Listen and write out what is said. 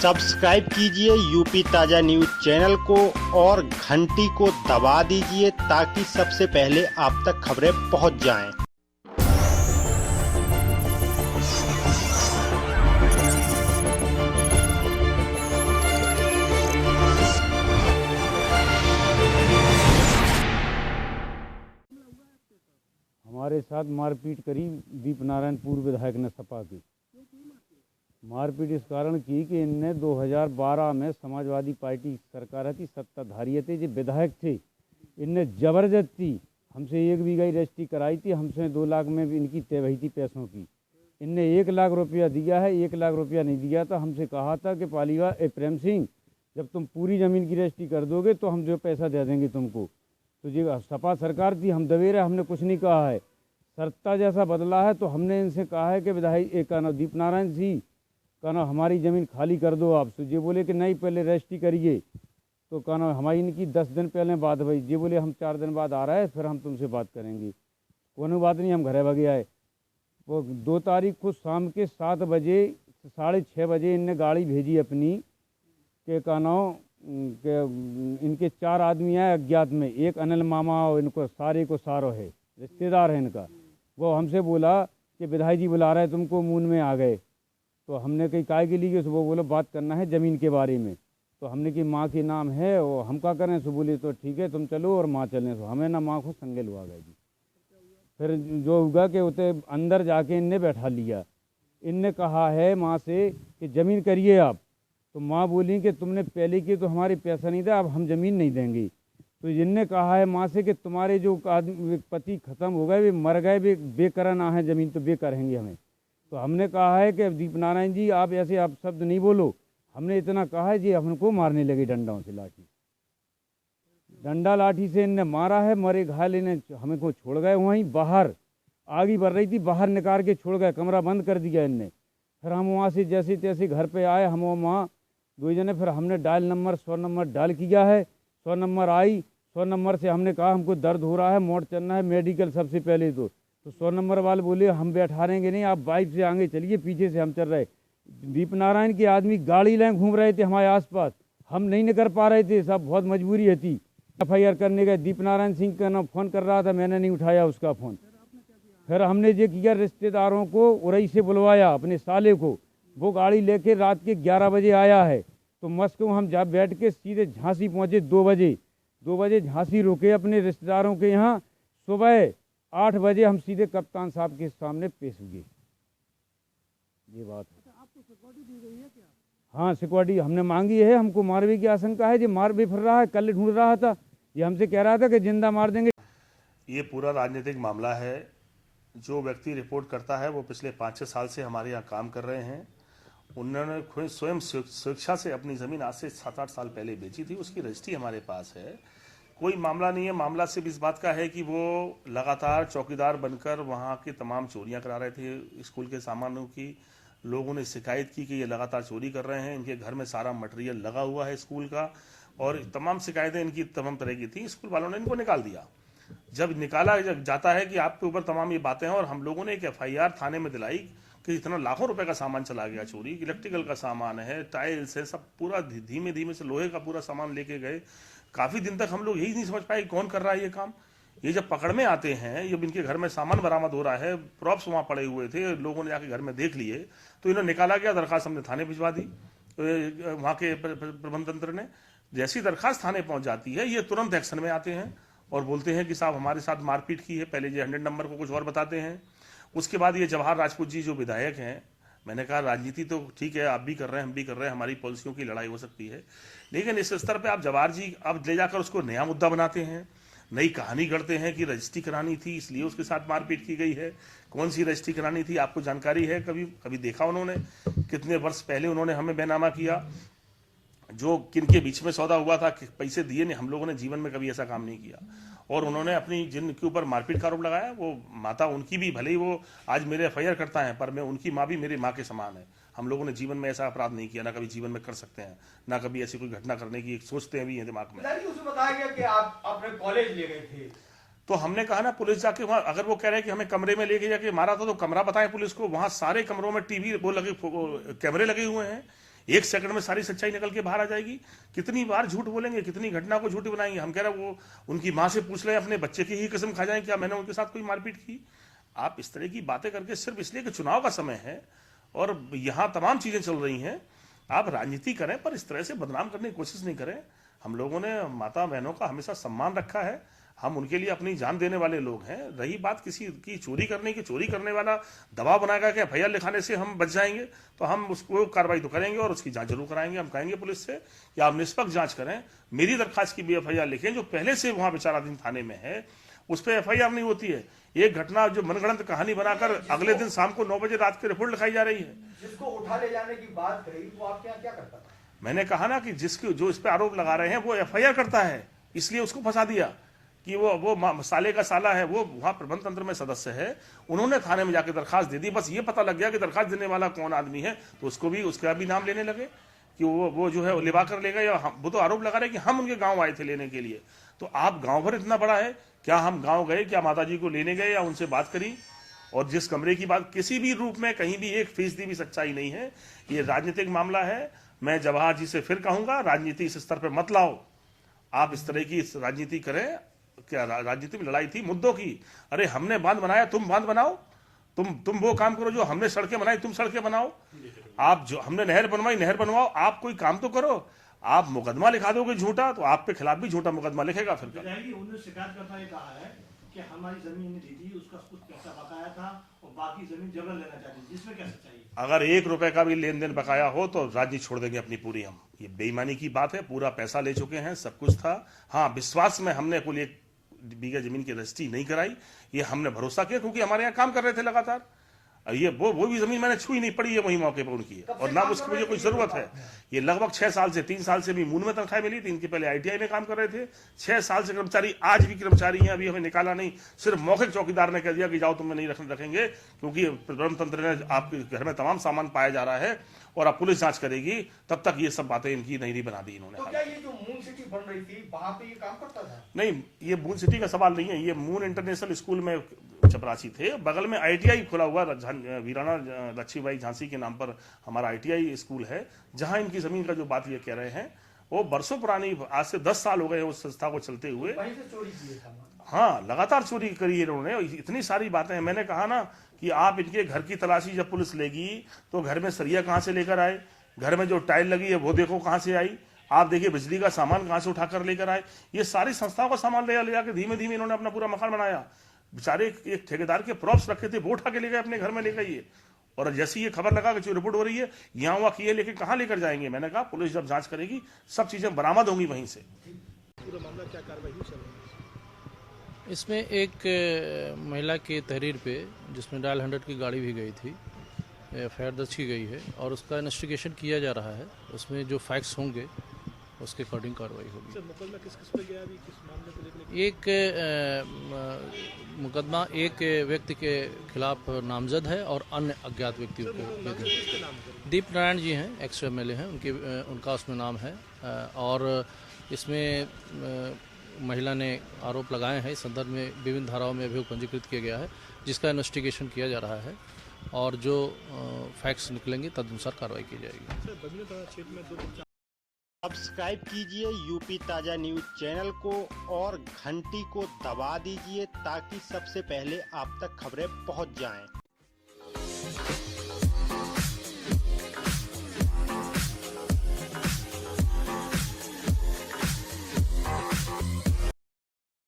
Subscribe कीजिए UP ताजा news channel को और घंटी को दबा दीजिए ताकि सबसे पहले आप तक खबरें पहुंच जाएं। हमारे साथ मारपीट करी दीपनारायण पूर्व विधायक ने सपा की। मारपीट इस कारण की कि इनने 2012 में समाजवादी पार्टी सरकार थी, सत्ताधारी थे, जो विधायक थे, इनने जबरदस्ती हमसे 1 बीघा रजिस्ट्री कराई थी। हमसे 2 लाख में भी इनकी तय हुई थी पैसों की। इनने 1 लाख रुपया दिया है, 1 लाख रुपया नहीं दिया था। हमसे कहा था कि पालीवाल प्रेम सिंह, जब तुम पूरी ज़मीन की रजिस्ट्री कर दोगे तो हम जो पैसा दे देंगे तुमको। तो ये सपा सरकार थी, हम दबे रहे, हमने कुछ नहीं कहा है। सत्ता जैसा बदला है तो हमने इनसे कहा है कि विधायक एक का नाम दीपनारायण जी का नाम हमारी ज़मीन खाली कर दो आप। तो ये बोले कि नहीं, पहले रजिस्ट्री करिए। तो का नाम हमारी इनकी 10 दिन पहले बात हुई। ये बोले हम 4 दिन बाद आ रहा है, फिर हम तुमसे बात करेंगे। कोई बात नहीं, हम घरे भगे आए। वो 2 तारीख को शाम के 7 बजे 6:30 बजे इनने गाड़ी भेजी अपनी के का नाम के इनके 4 आदमी आए अज्ञात में। एक अनिल मामा और इनको सारे को सारो है, रिश्तेदार है इनका। वो हमसे बोला कि विधायक जी बुला रहे हैं तुमको, मून में आ गए। तो हमने कही काय के लिए? वो बोलो बात करना है ज़मीन के बारे में। तो हमने कि माँ के नाम है और हम क्या करें? सो बोले तो ठीक है तुम चलो और माँ चलें। तो हमें ना माँ को संगे लुआ गए जी। फिर जो हुआ कि उसे अंदर जाके इनने बैठा लिया। इनने कहा है माँ से कि ज़मीन करिए आप। तो माँ बोली कि तुमने पहले की तो हमारे पैसा नहीं था, अब हम ज़मीन नहीं देंगे। तो इनने कहा है माँ से कि तुम्हारे जो आदमी पति ख़त्म हो गए, वे मर गए, वे बेकर ना है ज़मीन, तो बे करेंगे हमें। तो हमने कहा है कि दीपनारायण जी आप ऐसे आप शब्द नहीं बोलो। हमने इतना कहा है जी, हमको मारने लगे डंडों से, डंडा लाठी से इनने मारा है। मरे घायल इन्हें हमें को छोड़ गए वहीं बाहर। आगे बढ़ रही थी, बाहर निकाल के छोड़ गए, कमरा बंद कर दिया इनने। फिर हम वहाँ से जैसे तैसे घर पे आए, हम वहाँ 2 जने। फिर हमने डायल नंबर 100 नंबर डायल किया है। 100 नंबर आई। 100 नंबर से हमने कहा हमको दर्द हो रहा है, मोड़ चलना है मेडिकल सबसे पहले। तो 100 नंबर वाले बोले हम बैठाएंगे नहीं, आप बाइक से आगे चलिए, पीछे से हम चल रहे। दीपनारायण के आदमी गाड़ी लें घूम रहे थे हमारे आसपास, हम नहीं निकल पा रहे थे, सब बहुत मजबूरी थी। FIR करने गए, दीपनारायण सिंह का नाम फ़ोन कर रहा था, मैंने नहीं उठाया उसका फ़ोन। फिर हमने ये किया, रिश्तेदारों को उरई से बुलवाया, अपने साले को। वो गाड़ी लेके रात के 11 बजे आया है। तो मस्को हम जा बैठ के सीधे झांसी पहुँचे 2 बजे। 2 बजे झांसी रुके अपने रिश्तेदारों के यहाँ। सुबह 8 बजे हम सीधे कप्तान साहब के सामने पेश हुए। ये बात है। आपको सिक्योरिटी दी गई है क्या? हाँ, सिक्योरिटी हमने मांगी है। हमको मारने की आशंका है, जो मार भी फिर रहा है, कल ढूंढ रहा था। ये हमसे कह रहा था कि जिंदा मार देंगे। ये पूरा राजनीतिक मामला है। जो व्यक्ति रिपोर्ट करता है वो पिछले 5-6 साल से हमारे यहाँ काम कर रहे हैं। उन्होंने खुद स्वयं स्वेच्छा से अपनी ज़मीन आज से 7-8 साल पहले बेची थी, उसकी रजिस्ट्री हमारे पास है। कोई मामला नहीं है। मामला सिर्फ इस बात का है कि वो लगातार चौकीदार बनकर वहाँ की तमाम चोरियां करा रहे थे स्कूल के सामानों की। लोगों ने शिकायत की कि ये लगातार चोरी कर रहे हैं, इनके घर में सारा मटेरियल लगा हुआ है स्कूल का, और तमाम शिकायतें इनकी तमाम तरह की थी। स्कूल वालों ने इनको निकाल दिया। जब निकाला जाता है कि आपके ऊपर तमाम ये बातें हैं, और हम लोगों ने एक FIR थाने में दिलाई कि इतना लाखों रुपए का सामान चला गया चोरी, इलेक्ट्रिकल का सामान है, टाइल्स है, सब पूरा धीमे धीमे से लोहे का पूरा सामान लेके गए। काफ़ी दिन तक हम लोग यही नहीं समझ पाए कौन कर रहा है ये काम। ये जब पकड़ में आते हैं, जब इनके घर में सामान बरामद हो रहा है, प्रॉप्स वहाँ पड़े हुए थे, लोगों ने जाके घर में देख लिए, तो इन्हें निकाला गया। दरखास्त हमने थाने भिजवा दी वहाँ के प्रबंध तंत्र ने। जैसी दरखास्त थाने पहुँच जाती है, ये तुरंत एक्शन में आते हैं और बोलते हैं कि साहब हमारे साथ मारपीट की है। पहले ये 100 नंबर को कुछ और बताते हैं। उसके बाद ये जवाहर राजपूत जी जो विधायक हैं, मैंने कहा राजनीति तो ठीक है, आप भी कर रहे हैं, हम भी कर रहे हैं, हमारी पॉलिसियों की लड़ाई हो सकती है, लेकिन इस स्तर पे आप जवाहर जी अब ले जाकर उसको नया मुद्दा बनाते हैं, नई कहानी गढ़ते हैं कि रजिस्ट्री करानी थी इसलिए उसके साथ मारपीट की गई है। कौन सी रजिस्ट्री करानी थी आपको जानकारी है? कभी देखा उन्होंने? कितने वर्ष पहले उन्होंने हमें बेनामा किया? जो किनके बीच में सौदा हुआ था, पैसे दिए नहीं, हम लोगों ने जीवन में कभी ऐसा काम नहीं किया। और उन्होंने अपनी जिनके ऊपर मारपीट का आरोप लगाया, वो माता उनकी भी, भले ही वो आज मेरे FIR करता है, पर मैं उनकी माँ भी मेरी माँ के समान है। हम लोगों ने जीवन में ऐसा अपराध नहीं किया, ना कभी जीवन में कर सकते हैं, ना कभी ऐसी कोई घटना करने की सोचते हैं भी है दिमाग में। उसमें बताया गया कि आप अपने कॉलेज ले गए थे, तो हमने कहा ना पुलिस जाके वहाँ, अगर वो कह रहे हैं कि हमें कमरे में लेके जाके मारा था, तो कमरा बताएं पुलिस को। वहाँ सारे कमरों में टीवी वो लगे, कैमरे लगे हुए हैं। 1 सेकंड में सारी सच्चाई निकल के बाहर आ जाएगी। कितनी बार झूठ बोलेंगे, कितनी घटना को झूठी बनाएंगे। हम कह रहे हैं वो उनकी माँ से पूछ लें, अपने बच्चे की ही कसम खा जाएं क्या मैंने उनके साथ कोई मारपीट की। आप इस तरह की बातें करके सिर्फ इसलिए कि चुनाव का समय है और यहाँ तमाम चीजें चल रही हैं, आप राजनीति करें पर इस तरह से बदनाम करने की कोशिश नहीं करें। हम लोगों ने माता बहनों का हमेशा सम्मान रखा है, हम उनके लिए अपनी जान देने वाले लोग हैं। रही बात किसी की चोरी करने की, चोरी करने वाला दबाव बनाएगा कि एफआईआर लिखाने से हम बच जाएंगे, तो हम उसको कार्रवाई तो करेंगे और उसकी जांच जरूर कराएंगे। हम कहेंगे पुलिस से कि आप निष्पक्ष जांच करें, मेरी दरखास्त की भी एफआईआर लिखें। जो पहले से वहां विचाराधीन थाने में है उस पर एफआईआर नहीं होती है। एक घटना जो मनगढ़ंत कहानी बनाकर अगले दिन शाम को 9 बजे रात की रिपोर्ट लिखाई जा रही है। जिसको उठा ले जाने की बात कही वो आपके यहाँ क्या करता था? मैंने कहा ना कि जिसकी जो इस पे आरोप लगा रहे हैं वो एफआईआर करता है, इसलिए उसको फंसा दिया कि वो साले का साला है, वो वहां प्रबंध तंत्र में सदस्य है। उन्होंने थाने में जाकर दरखास्त दे दी, बस ये पता लग गया कि दरखास्त देने वाला कौन आदमी है, तो उसका भी नाम लेने लगे कि वो जो है लिवा कर लेगा। या वो तो आरोप लगा रहे कि हम उनके गांव आए थे लेने के लिए। तो आप गांव भर इतना बड़ा है, क्या हम गांव गए, क्या माताजी को लेने गए या उनसे बात करी? और जिस कमरे की बात, किसी भी रूप में कहीं भी 1% भी सच्चाई नहीं है। ये राजनीतिक मामला है। मैं जवाहर जी से फिर कहूंगा, राजनीति इस स्तर पर मत लाओ। आप इस तरह की राजनीति करें, क्या राजनीति में लड़ाई थी मुद्दों की। अरे हमने बांध बनाया, तुम बांध बनाओ। तुम वो काम करो जो हमने सड़कें बनाई, तुम सड़कें बनाओ। आप जो हमने नहर बनवाई, नहर बनवाओ। आप कोई काम तो करो। आप मुकदमा लिखा दोगे झूठा, तो आपके खिलाफ भी झूठा मुकदमा लिखेगा फिर। उन्होंने शिकायतकर्ता ये कहा है कि हमारी जमीन ने दी थी, उसका कुछ पैसा बकाया था और बाकी जमीन जबर लेना चाहती थी, जिसमें क्या सच्चाई है? अगर 1 रुपए का भी लेन देन बकाया हो तो राजनीति छोड़ देंगे अपनी पूरी हम। ये बेईमानी की बात है, पूरा पैसा ले चुके हैं, सब कुछ था। हाँ, विश्वास में हमने कुल 1 बीघा जमीन की रजिस्ट्री नहीं कराई, ये हमने भरोसा किया क्योंकि हमारे यहाँ काम कर रहे थे लगातार। ये वो भी जमीन मैंने छुई नहीं पड़ी है वही मौके पर उनकी है, और ना उसकी मुझे कोई जरूरत है। ये लगभग 6 साल से, 3 साल से भी मूल में तनख्वाह मिली थी। इनके पहले आईटीआई में काम कर रहे थे। 6 साल से कर्मचारी, आज भी कर्मचारी हैं। अभी हमें निकाला नहीं, सिर्फ मौखिक चौकीदार ने कह दिया कि जाओ, तुम्हें नहीं रखेंगे क्योंकि प्रबंध तंत्र ने आपके घर में तमाम सामान पाया जा रहा है और अब पुलिस जांच करेगी। तब तक ये सब बातें इनकी नहीं बना दी इन्होंने। तो क्या ये जो मून सिटी बन रही थी वहां पे ये काम करता था? नहीं, ये मून सिटी का सवाल नहीं है। ये मून इंटरनेशनल स्कूल में चपरासी थे, बगल में आईटीआई खुला हुआ वीराना लक्ष्मीबाई झांसी के नाम पर हमारा आईटीआई स्कूल है, जहां इनकी जमीन का जो बात ये कह रहे हैं वो बरसों पुरानी, आज से 10 साल हो गए उस संस्था को चलते हुए। वहीं से चोरी की है। हाँ, लगातार चोरी करी है इन्होंने। इतनी सारी बातें हैं। मैंने कहा ना कि आप इनके घर की तलाशी जब पुलिस लेगी तो घर में सरिया कहां से लेकर आए, घर में जो टाइल लगी है वो देखो कहां से आई, आप देखिए बिजली का सामान कहां से उठाकर लेकर आए। ये सारी संस्थाओं का सामान ले जाकर धीमे धीमे इन्होंने अपना पूरा मकान बनाया। बेचारे एक ठेकेदार के प्रॉप्स रखे थे, वो उठा के ले गए अपने घर में ले गए। और जैसी ये खबर लगा कि जो रिपोर्ट हो रही है यहाँ हुआ कि ये लेकिन कहाँ लेकर जाएंगे, मैंने कहा पुलिस जब जांच करेगी सब चीजें बरामद होंगी वहीं से। पूरा मामला क्या कार्रवाई चल रही है? इसमें एक महिला के तहरीर पे, जिसमें डायल 100 की गाड़ी भी गई थी, एफआईआर दर्ज की गई है और उसका इन्वेस्टिगेशन किया जा रहा है। उसमें जो फैक्ट्स होंगे उसके अकॉर्डिंग कार्रवाई होगी। सर, मुकदमा किस पे गया अभी, किस मामले को लेकर? एक मुकदमा एक व्यक्ति के खिलाफ नामजद है और अन्य अज्ञात व्यक्तियों को। दीप नारायण जी हैं, एक्स एमएलए हैं, उनका उसमें नाम है। और इसमें महिला ने आरोप लगाए हैं। इस संदर्भ में विभिन्न धाराओं में अभियोग पंजीकृत किया गया है, जिसका इन्वेस्टिगेशन किया जा रहा है और जो फैक्ट्स निकलेंगे तदनुसार कार्रवाई की जाएगी। सब्सक्राइब कीजिए यूपी ताजा न्यूज चैनल को और घंटी को दबा दीजिए ताकि सबसे पहले आप तक खबरें पहुंच जाएं।